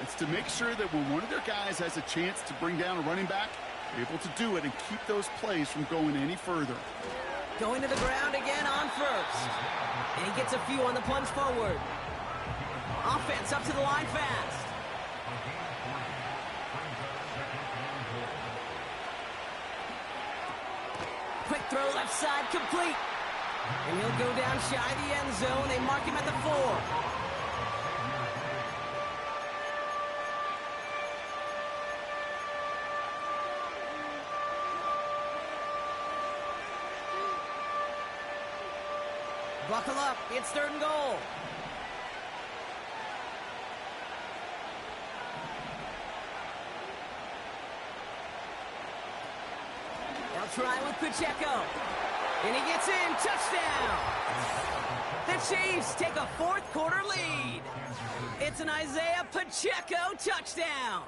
Speaker 4: It's to make sure that when one of their guys has a chance to bring down a running back, they're able to do it and keep those plays from going any further.
Speaker 2: Going to the ground again on first. And he gets a few on the plunge forward. Offense up to the line fast. Quick throw left side complete. And he'll go down shy of the end zone. They mark him at the 4. Buckle up. It's third and goal. They'll try with Pacheco. And he gets in. Touchdown. The Chiefs take a fourth-quarter lead. It's an Isaiah Pacheco touchdown.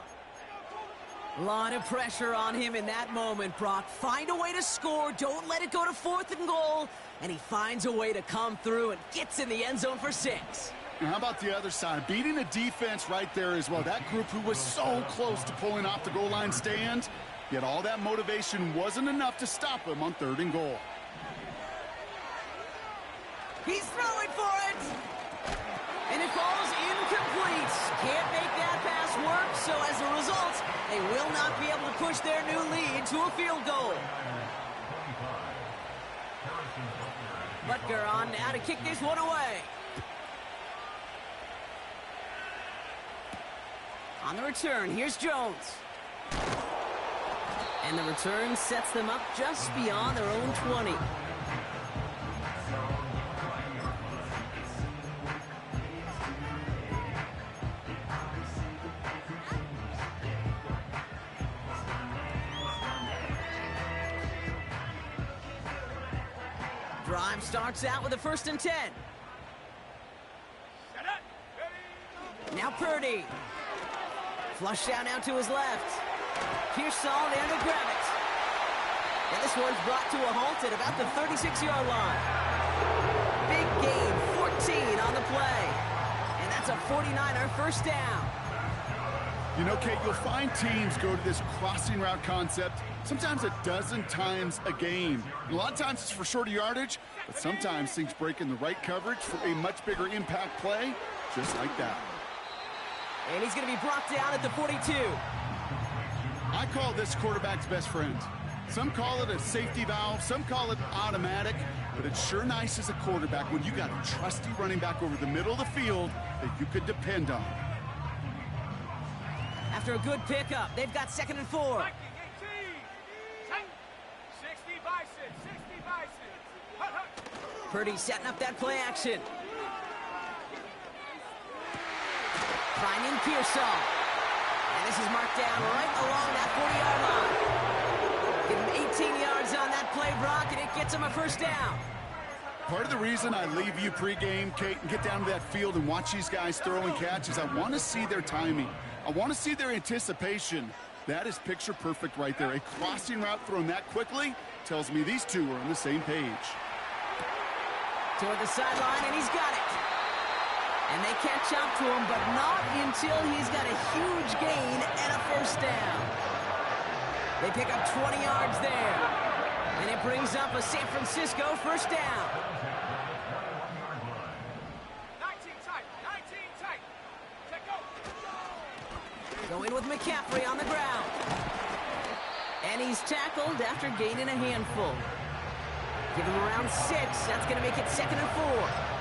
Speaker 2: A lot of pressure on him in that moment, Brock. Find a way to score. Don't let it go to fourth and goal. And he finds a way to come through and gets in the end zone for 6.
Speaker 4: And how about the other side? Beating the defense right there as well. That group who was so close to pulling off the goal line stand, yet all that motivation wasn't enough to stop him on third and goal.
Speaker 2: He's throwing for it. And it falls incomplete. Can't make that pass work, so as a result, they will not be able to push their new lead to a field goal. Butker on now to kick this one away. On the return, here's Jones. And the return sets them up just beyond their own 20. Drive starts out with a 1st and 10. Now Purdy. Flush down now to his left. Pearsall there to grab it. And this one's brought to a halt at about the 36-yard line. Big gain, 14 on the play. And that's a 49er 1st down.
Speaker 4: You know, Kate, you'll find teams go to this crossing route concept sometimes a dozen times a game. And a lot of times it's for shorter yardage, but sometimes things break in the right coverage for a much bigger impact play, just like that.
Speaker 2: And he's going to be brought down at the 42.
Speaker 4: I call this quarterback's best friend. Some call it a safety valve, some call it automatic, but it's sure nice as a quarterback when you got a trusty running back over the middle of the field that you could depend on.
Speaker 2: After a good pickup, they've got 2nd and 4. Purdy setting up that play action. Finding Pearsall. And this is marked down right along that 40-yard line. Give him 18 yards on that play, Brock, and it gets him a 1st down.
Speaker 4: Part of the reason I leave you pregame, Kate, and get down to that field and watch these guys throw and catch is I want to see their timing. I want to see their anticipation. That is picture perfect right there. A crossing route thrown that quickly tells me these two are on the same page.
Speaker 2: Toward the sideline, and he's got it. And they catch up to him, but not until he's got a huge gain and a 1st down. They pick up 20 yards there. And it brings up a San Francisco 1st down.
Speaker 5: 19 tight. Check go.
Speaker 2: Going with McCaffrey on the ground. And he's tackled after gaining a handful. Give him around 6. That's going to make it 2nd and 4.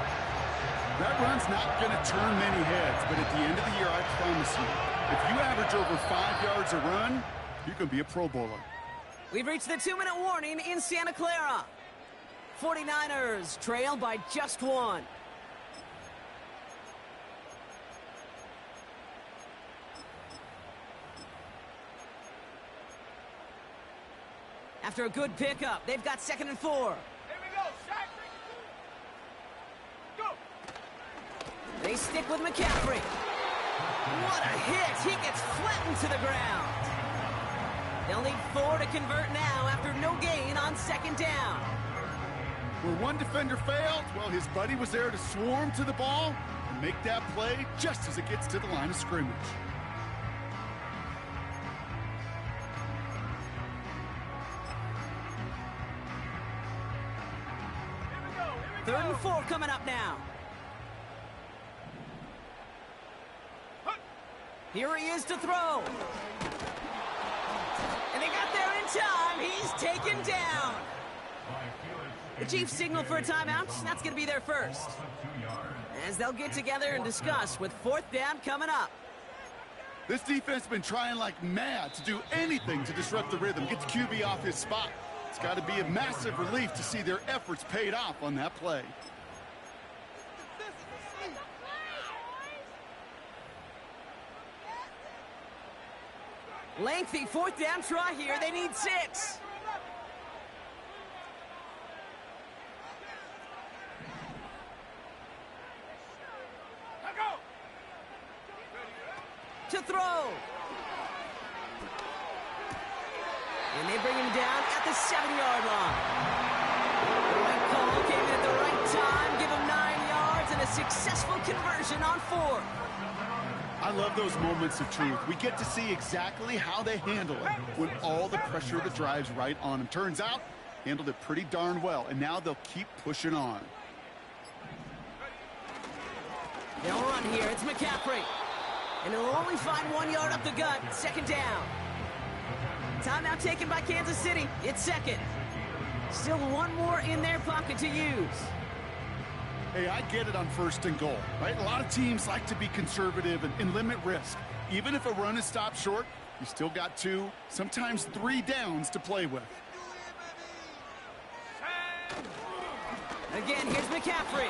Speaker 4: That run's not going to turn many heads, but at the end of the year, I promise you, if you average over 5 yards a run, you can be a Pro Bowler.
Speaker 2: We've reached the 2-minute warning in Santa Clara. 49ers trail by just 1. After a good pickup, they've got 2nd and 4.
Speaker 5: Here we go, Shaq. Go.
Speaker 2: They stick with McCaffrey. What a hit! He gets flattened to the ground. They'll need 4 to convert now after no gain on 2nd down.
Speaker 4: Where one defender failed, well, his buddy was there to swarm to the ball and make that play just as it gets to the line of scrimmage.
Speaker 2: Here we go. 3rd and 4 coming up now. Here he is to throw. And they got there in time. He's taken down. The Chiefs signal for a timeout. That's going to be their first. As they'll get together and discuss with 4th down coming up.
Speaker 4: This defense has been trying like mad to do anything to disrupt the rhythm, get the QB off his spot. It's got to be a massive relief to see their efforts paid off on that play.
Speaker 2: Lengthy 4th down try here. They need 6. To throw. And they bring him down at the 7-yard line. The right call came in at the right time. Give him 9 yards and a successful conversion on 4th.
Speaker 4: I love those moments of truth. We get to see exactly how they handle it when all the pressure of the drive's right on them. Turns out, handled it pretty darn well, and now they'll keep pushing on.
Speaker 2: They'll run here. It's McCaffrey. And he'll only find 1 yard up the gut. 2nd down. Timeout taken by Kansas City. It's 2nd. Still 1 more in their pocket to use.
Speaker 4: Hey, I get it on 1st and goal, right? A lot of teams like to be conservative and limit risk. Even if a run is stopped short, You still got 2, sometimes 3 downs to play with.
Speaker 2: Again, here's McCaffrey.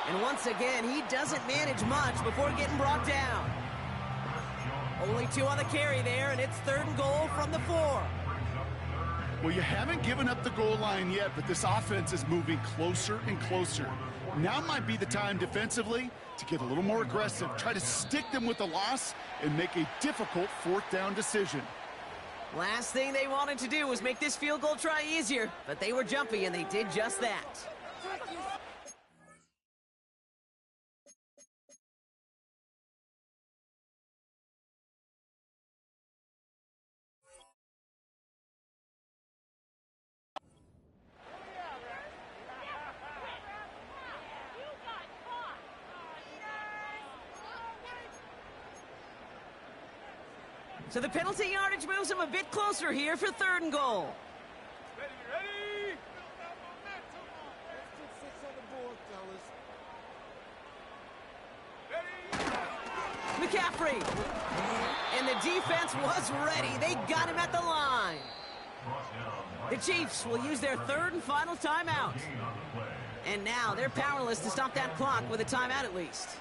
Speaker 2: And once again, he doesn't manage much before getting brought down. Only 2 on the carry there, and it's 3rd and goal from the 4.
Speaker 4: Well, you haven't given up the goal line yet, but this offense is moving closer and closer. Now might be the time defensively to get a little more aggressive, try to stick them with the loss, and make a difficult 4th down decision.
Speaker 2: Last thing they wanted to do was make this field goal try easier, but they were jumpy, and they did just that. So the penalty yardage moves them a bit closer here for 3rd and goal.
Speaker 5: Ready?
Speaker 2: McCaffrey. And the defense was ready. They got him at the line. The Chiefs will use their 3rd and final timeout. And now they're powerless to stop that clock with a timeout at least.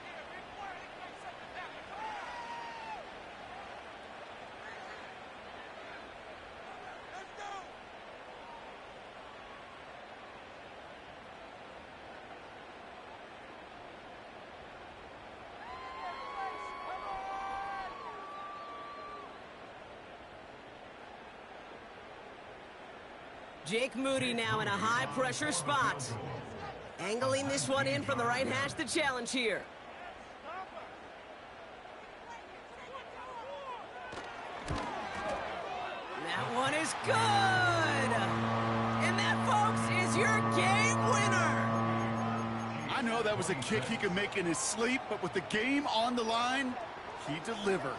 Speaker 2: Jake Moody now in a high-pressure spot. Angling this one in from the right hash to challenge here. That one is good! And that, folks, is your game winner!
Speaker 4: I know that was a kick he could make in his sleep, but with the game on the line, he delivered.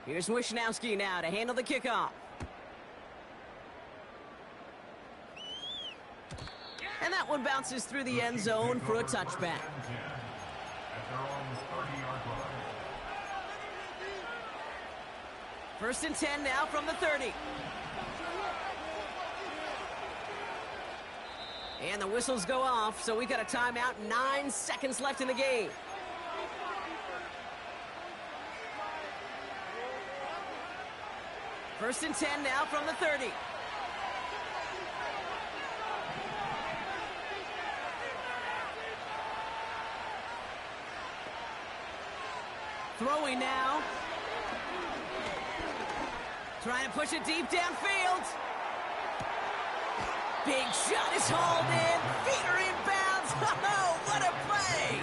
Speaker 2: Here's Wishnowski now to handle the kickoff. And that one bounces through the end zone for a touchback. First and 10 now from the 30. And the whistles go off, so we got a timeout, 9 seconds left in the game. First and 10 now from the 30. Throwing now. Trying to push it deep downfield. Big shot is hauled in. Feet are inbounds. Oh, what a play!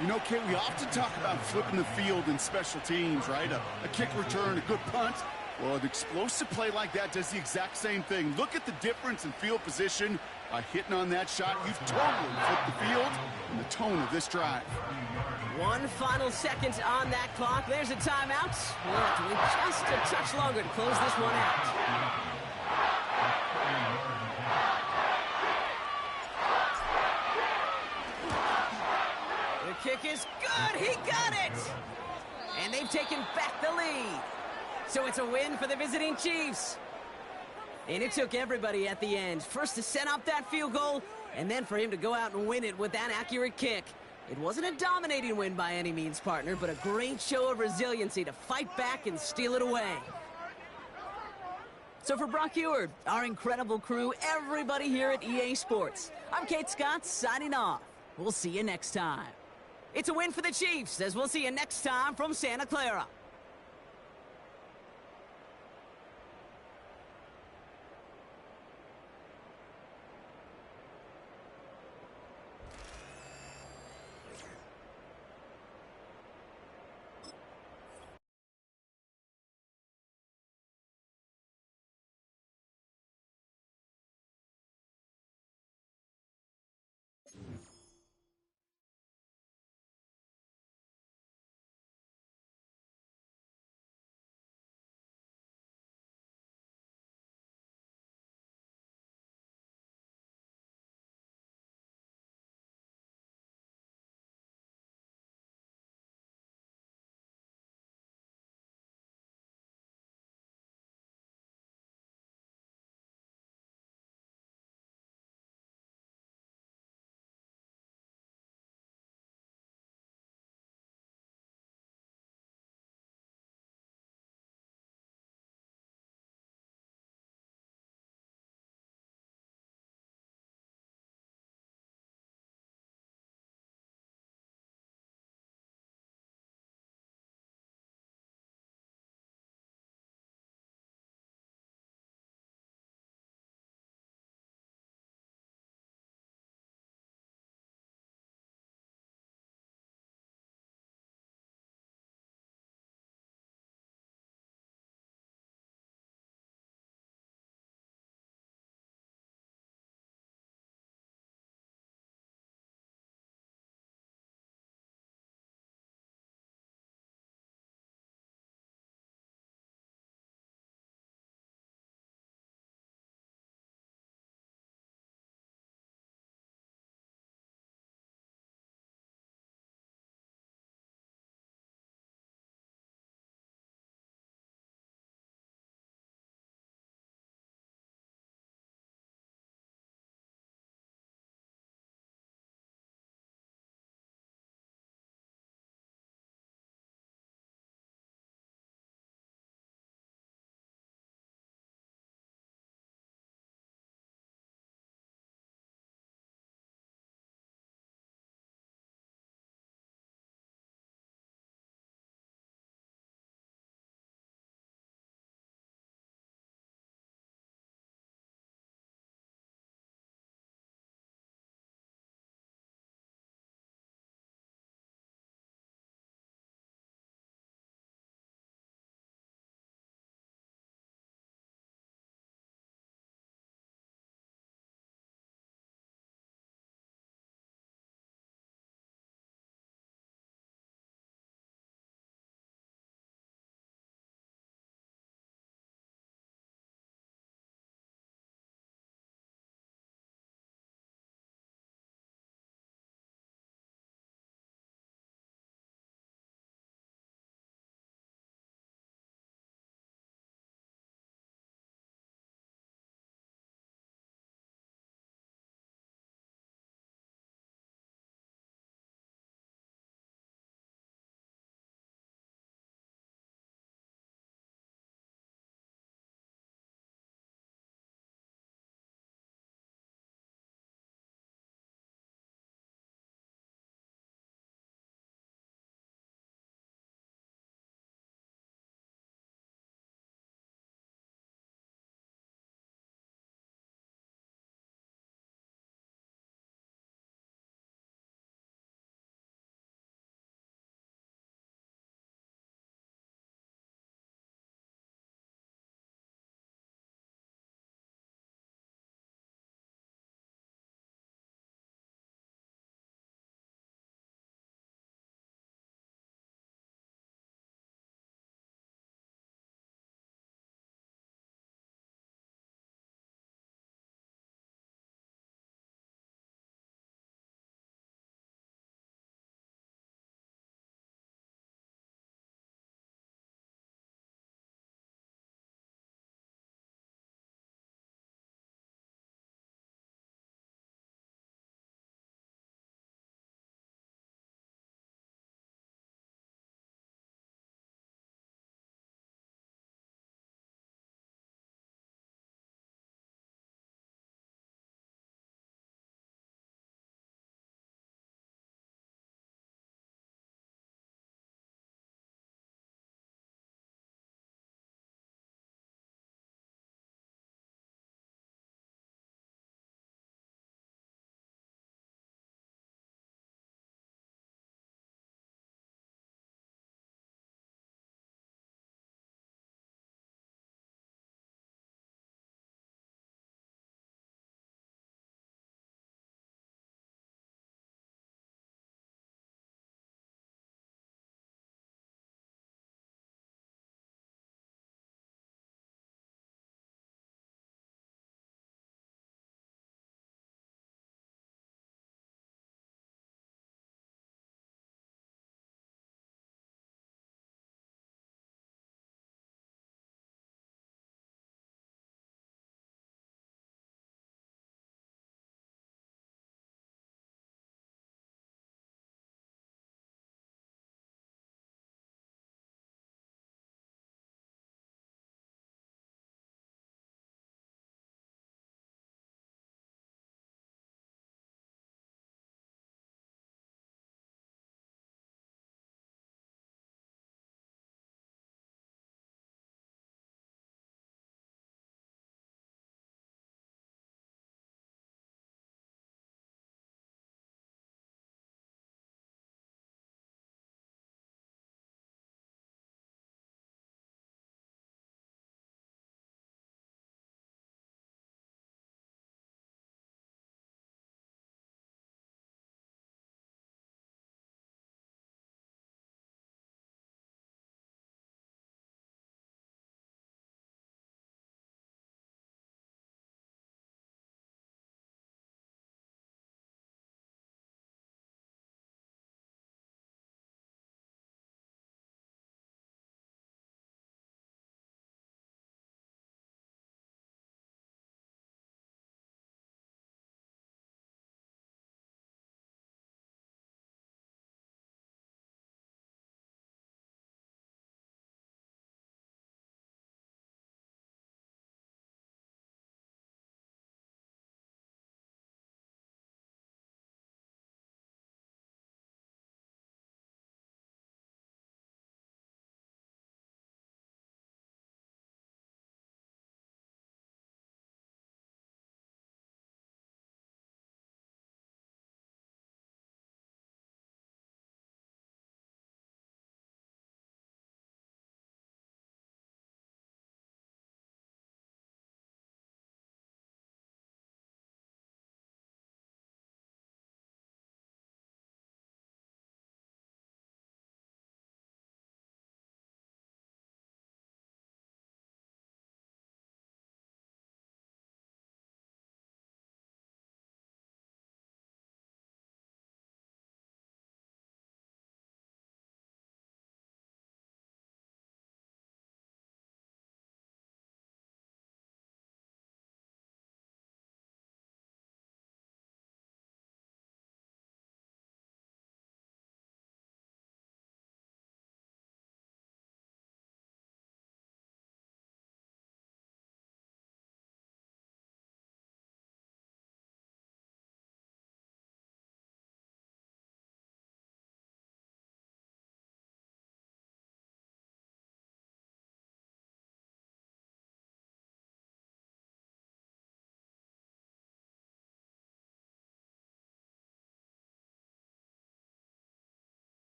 Speaker 4: You know, Kate, we often talk about flipping the field in special teams, right? A kick return, a good punt. Well, an explosive play like that does the exact same thing. Look at the difference in field position. By hitting on that shot, you've totally flipped the field and the tone of this drive.
Speaker 2: 1 final second on that clock. There's a timeout. We'll have to wait just a touch longer to close this one out. The kick is good. He got it. And they've taken back the lead. So it's a win for the visiting Chiefs. And it took everybody at the end. First to set up that field goal, and then for him to go out and win it with that accurate kick. It wasn't a dominating win by any means, partner, but a great show of resiliency to fight back and steal it away. So for Brock Eward, our incredible crew, everybody here at EA Sports, I'm Kate Scott signing off. We'll see you next time. It's a win for the Chiefs, as we'll see you next time from Santa Clara.